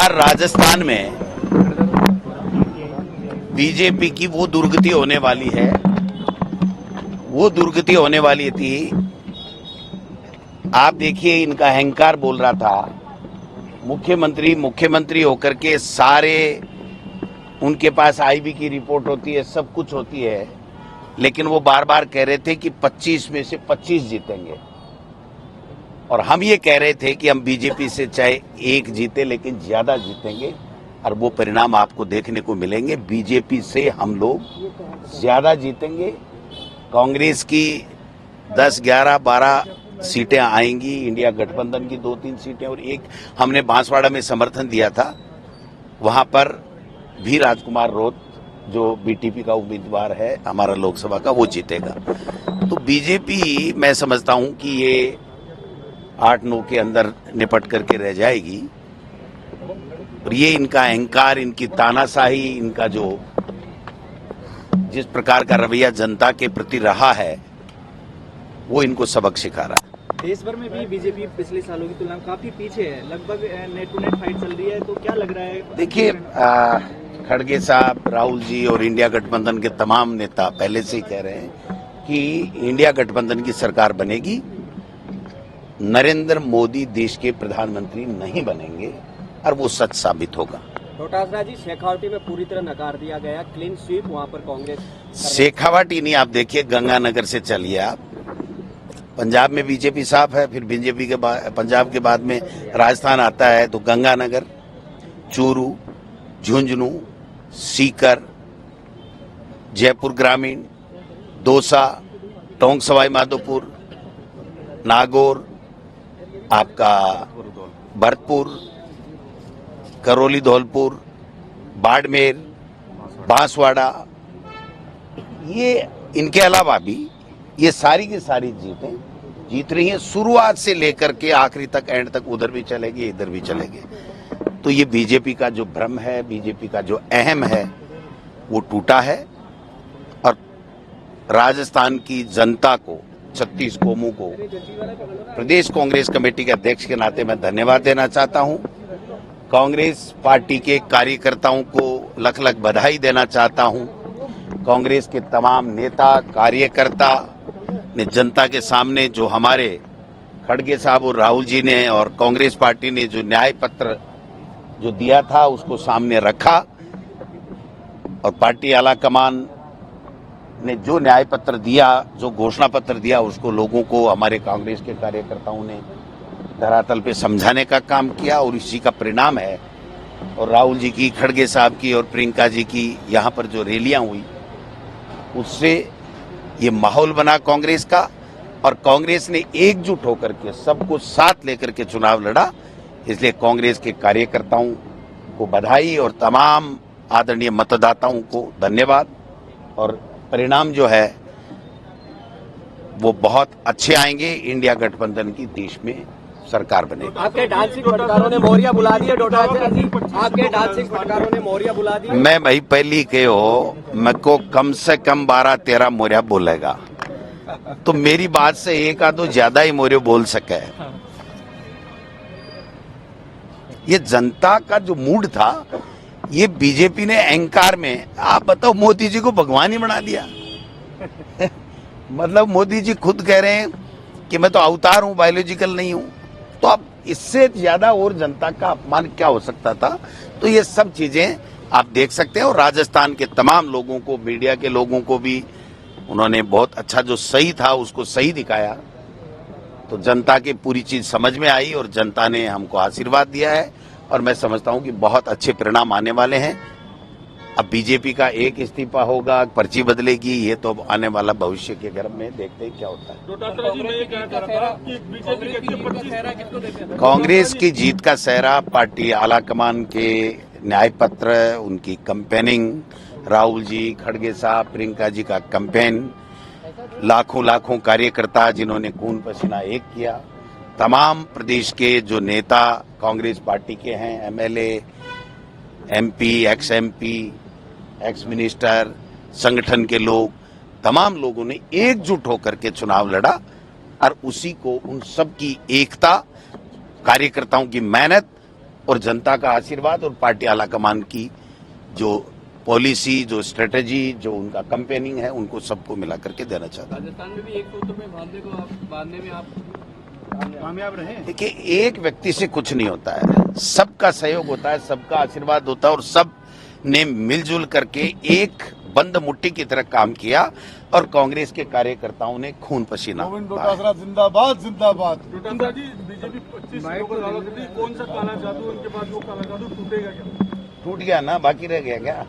बार राजस्थान में बीजेपी की वो दुर्गति होने वाली है, वो दुर्गति होने वाली थी। आप देखिए, इनका अहंकार बोल रहा था, मुख्यमंत्री होकर के सारे उनके पास आईबी की रिपोर्ट होती है, सब कुछ होती है, लेकिन वो बार बार कह रहे थे कि 25 में से 25 जीतेंगे। और हम ये कह रहे थे कि हम बीजेपी से चाहे एक जीते लेकिन ज्यादा जीतेंगे, और वो परिणाम आपको देखने को मिलेंगे। बीजेपी से हम लोग ज्यादा जीतेंगे। कांग्रेस की 10, 11, 12 सीटें आएंगी, इंडिया गठबंधन की 2-3 सीटें, और एक हमने बांसवाड़ा में समर्थन दिया था, वहां पर भी राजकुमार रोत जो बीटीपी का उम्मीदवार है हमारा लोकसभा का, वो जीतेगा। तो बीजेपी मैं समझता हूं कि ये 8-9 के अंदर निपट करके रह जाएगी। और ये इनका अहंकार, इनकी तानाशाही, इनका जो जिस प्रकार का रवैया जनता के प्रति रहा है, वो इनको सबक सिखा रहा है। देश भर में भी बीजेपी पिछले सालों की तुलना में काफी पीछे है, लगभग नेट टू नेट फाइट चल रही है, तो क्या लग रहा है? देखिए, खड़गे साहब, राहुल जी और इंडिया गठबंधन के तमाम नेता पहले से ही कह रहे हैं कि इंडिया गठबंधन की सरकार बनेगी, नरेंद्र मोदी देश के प्रधानमंत्री नहीं बनेंगे, और वो सच साबित होगा। डोटासरा जी, शेखावटी में पूरी तरह नकार दिया गया, क्लीन स्वीप वहां पर कांग्रेस। शेखावटी नहीं, आप देखिए गंगानगर से चलिए आप, पंजाब में बीजेपी साफ है, फिर बीजेपी के बाद पंजाब के बाद में राजस्थान आता है, तो गंगानगर, चूरू, झुंझुनू, सीकर, जयपुर ग्रामीण, दौसा, टोंक सवाई माधोपुर, नागौर, आपका भरतपुर, करौली धौलपुर, बाड़मेर, बांसवाड़ा, ये इनके अलावा भी ये सारी की सारी जीत रही हैं। शुरुआत से लेकर के आखिरी तक, एंड तक, उधर भी चलेंगे इधर भी चलेंगे। तो ये बीजेपी का जो भ्रम है, बीजेपी का जो अहम है, वो टूटा है। और राजस्थान की जनता को, 36 कौमों को, प्रदेश कांग्रेस कमेटी के अध्यक्ष के नाते मैं धन्यवाद देना चाहता हूं। कांग्रेस पार्टी के कार्यकर्ताओं को लख लख बधाई देना चाहता हूं। कांग्रेस के तमाम नेता कार्यकर्ता ने जनता के सामने जो हमारे खड़गे साहब और राहुल जी ने और कांग्रेस पार्टी ने जो न्याय पत्र जो दिया था, उसको सामने रखा, और पार्टी आला कमान ने जो न्याय पत्र दिया, जो घोषणा पत्र दिया, उसको लोगों को, हमारे कांग्रेस के कार्यकर्ताओं ने धरातल पे समझाने का काम किया, और इसी का परिणाम है। और राहुल जी की, खड़गे साहब की और प्रियंका जी की यहाँ पर जो रैलियां हुई, उससे ये माहौल बना कांग्रेस का, और कांग्रेस ने एकजुट होकर के सबको साथ लेकर के चुनाव लड़ा। इसलिए कांग्रेस के कार्यकर्ताओं को बधाई और तमाम आदरणीय मतदाताओं को धन्यवाद। और परिणाम जो है वो बहुत अच्छे आएंगे। इंडिया गठबंधन की देश में सरकार बनेगी। आपके डांसिंग फटकारों ने मोरिया बुला दी है डोटासरा जी, आपके डांसिंग फटकारों ने मोरिया बुला दी है। मैं भाई पहली के हो, मैं को कम से कम 12-13 मोरिया बोलेगा, तो मेरी बात से एक आधो ज्यादा ही मोरिया बोल सके। ये जनता का जो मूड था, ये बीजेपी ने अहंकार में, आप बताओ, मोदी जी को भगवान ही बना दिया। मतलब मोदी जी खुद कह रहे हैं कि मैं तो अवतार हूं, बायोलॉजिकल नहीं हूं। तो अब इससे ज्यादा और जनता का अपमान क्या हो सकता था? तो ये सब चीजें आप देख सकते हैं। और राजस्थान के तमाम लोगों को, मीडिया के लोगों को भी उन्होंने बहुत अच्छा, जो सही था उसको सही दिखाया। तो जनता की पूरी चीज समझ में आई, और जनता ने हमको आशीर्वाद दिया है, और मैं समझता हूं कि बहुत अच्छे परिणाम आने वाले हैं। अब बीजेपी का एक इस्तीफा होगा, पर्ची बदलेगी, ये तो आने वाला भविष्य के गर्भ में देखते हैं क्या होता है। कांग्रेस की जीत का सेहरा पार्टी आला कमान के न्याय पत्र, उनकी कैंपेनिंग, राहुल जी, खड़गे साहब, प्रियंका जी का कैंपेन, लाखों कार्यकर्ता जिन्होंने खून पसीना एक किया, तमाम प्रदेश के जो नेता कांग्रेस पार्टी के हैं, MLA, MP, x MP, ex minister, संगठन के लोग, तमाम लोगों ने एकजुट होकर के चुनाव लड़ा। और उसी को, उन सब की एकता, कार्यकर्ताओं की मेहनत और जनता का आशीर्वाद और पार्टी आलाकमान की जो पॉलिसी, जो स्ट्रेटेजी, जो उनका कैंपेनिंग है, उनको सबको मिला करके देना चाहता हूं। राजस्थान में भी एक सूत्र में बांधने में आप कामयाब रहे। देखिए, एक व्यक्ति से कुछ नहीं होता है, सबका सहयोग होता है, सबका आशीर्वाद होता है और सब ने मिलजुल करके एक बंद मुट्ठी की तरह काम किया और कांग्रेस के कार्यकर्ताओं ने खून पसीना गोविंद डोटासरा जिंदाबाद जिंदाबाद। डोटासरा जी, बीजेपी 25 सीटों का दावा करती है, कौन सा काला जादू उनके पास, वो काला जादू टूटेगा क्या? टूट गया ना, बाकी रह गया क्या?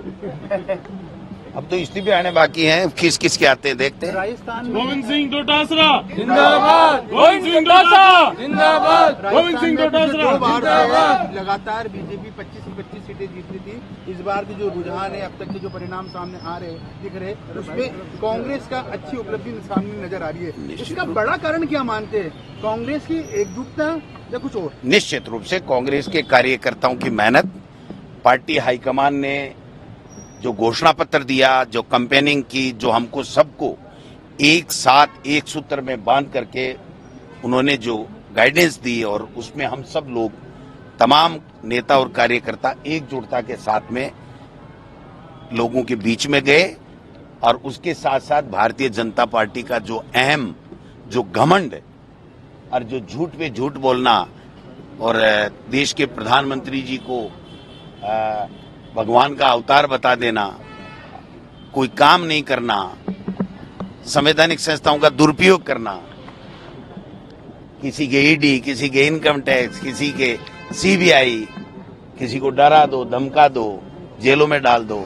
अब तो इस्तीफे आने बाकी हैं, किस किस के आते हैं देखते हैं। राजस्थान में गोविंद सिंह डोटासरा जिंदाबाद, गोविंद सिंह डोटासरा जिंदाबाद, गोविंद सिंह डोटासरा जिंदाबाद। लगातार बीजेपी 25 सीटें जीत रही थी। इस बार के जो रुझान है, अब तक के जो परिणाम सामने आ रहे दिख रहे, उसमें कांग्रेस का अच्छी उपलब्धि सामने नजर आ रही है। इसका बड़ा कारण क्या मानते हैं? कांग्रेस की एकजुटता या कुछ और? निश्चित रूप से कांग्रेस के कार्यकर्ताओं की मेहनत, पार्टी हाईकमान ने जो घोषणा पत्र दिया, जो कैंपेनिंग की, जो हमको सबको एक साथ एक सूत्र में बांध करके उन्होंने जो गाइडेंस दी और उसमें हम सब लोग, तमाम नेता और कार्यकर्ता एकजुटता के साथ में लोगों के बीच में गए और उसके साथ साथ भारतीय जनता पार्टी का जो अहम, जो घमंड और जो झूठ पे झूठ बोलना और देश के प्रधानमंत्री जी को भगवान का अवतार बता देना, कोई काम नहीं करना, संवैधानिक संस्थाओं का दुरुपयोग करना, किसी के ईडी, किसी के इनकम टैक्स, किसी के सीबीआई, किसी को डरा दो, धमका दो, जेलों में डाल दो,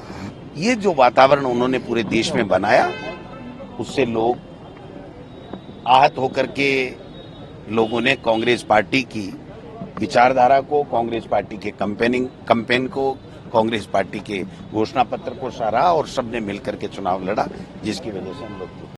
ये जो वातावरण उन्होंने पूरे देश में बनाया, उससे लोग आहत होकर के लोगों ने कांग्रेस पार्टी की विचारधारा को, कांग्रेस पार्टी के कैंपेन को, कांग्रेस पार्टी के घोषणा पत्र को सराहा और सबने मिलकर के चुनाव लड़ा, जिसकी वजह से हम लोग